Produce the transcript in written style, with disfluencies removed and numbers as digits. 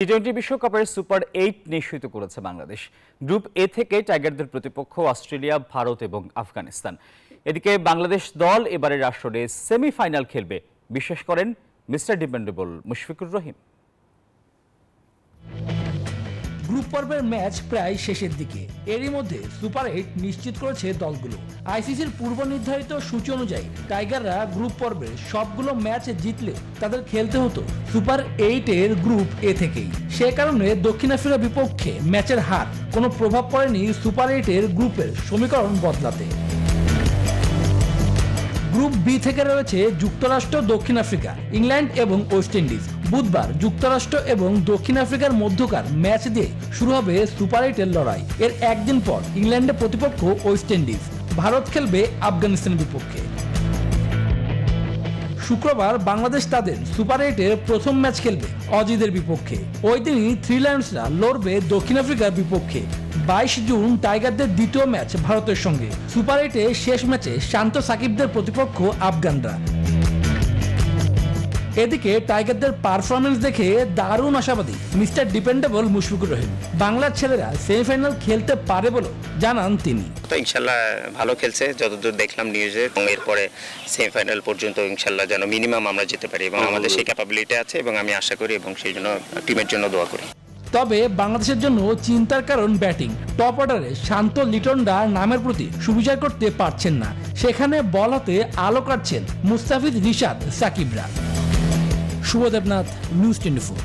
টি-20 বিশ্বকাপের সুপার 8 নিশ্চিত করেছে বাংলাদেশ। গ্রুপ এ থেকে টাইগারদের প্রতিপক্ষ অস্ট্রেলিয়া, ভারত এবং আফগানিস্তান। এদিকে বাংলাদেশ দল এবারের আসরে সেমিফাইনাল খেলবে বিশ্বাস করেন mister dependable Mushfiqur Rahim. Group পর্বের ম্যাচ প্রায় শেষের দিকে, এরই মধ্যে সুপার 8 নিশ্চিত করেছে দলগুলো। আইসিসির পূর্ব নির্ধারিত সূচি অনুযায়ী টাইগাররা গ্রুপ পর্বের সবগুলো ম্যাচ জিতলেও তাদের খেলতে হতো সুপার 8 এর গ্রুপ এ থেকেই। সে কারণে দক্ষিণ আফ্রিকার বিপক্ষে ম্যাচের হার কোনো প্রভাব পড়েনি সুপার 8 এর গ্রুপের সমীকরণ বদলাতে। গ্রুপ বি থেকে রয়েছে যুক্তরাষ্ট্র, দক্ষিণ আফ্রিকা, ইংল্যান্ড এবং ওয়েস্ট ইন্ডিজ। বুধবার যুক্তরাষ্ট্র এবং দক্ষিণ আফ্রিকার মধ্যকার ম্যাচ দিয়ে শুরু হবে সুপার 8 এর লড়াই। এর একদিন পর ইংল্যান্ডের প্রতিপক্ষ ওয়েস্ট ইন্ডিজ, ভারত খেলবে আফগানিস্তানের বিপক্ষে। শুক্রবার বাংলাদেশ তাদের সুপার 8 এর প্রথম ম্যাচ খেলবে অজিদের বিপক্ষে। ওই দিনই থ্রি লায়ন্সরা লড়বে দক্ষিণ আফ্রিকার বিপক্ষে। 22 জুন টাইগারদের দ্বিতীয় ম্যাচ ভারতের সঙ্গে। সুপার 8 এর শেষ ম্যাচে শান্ত সাকিবদের প্রতিপক্ষ আফগানরা। এদিকে টাইগারদের পারফরমেন্স দেখে দারুণ আশাবাদী মিস্টার ডিপেন্ডেবল মুশফিকুর রহিম। বাংলার ছেলেরা সেমিফাইনাল খেলতে পারে বলে জানান তিনি। ইনশাল্লাহ ভালো খেলছে যতদূর দেখলাম নিউজে, এবং এরপরে সেমিফাইনাল পর্যন্ত ইনশাল্লাহ যেন মিনিমাম আমরা যেতে পারি এবং আমাদের সেই ক্যাপাবিলিটি আছে এবং আমি আশা করি এবং সেই জন্য টিমের জন্য দোয়া করি। তবে বাংলাদেশের জন্য চিন্তার কারণ ব্যাটিং। টপ অর্ডারে শান্ত লিটনরা নামের প্রতি সুবিচার করতে পারছেন না, সেখানে বল হাতে আলো কাটছেন মুস্তাফিজ, রিশাদ, সাকিবরা। শুভ দেবনাথ, নিউজ 24।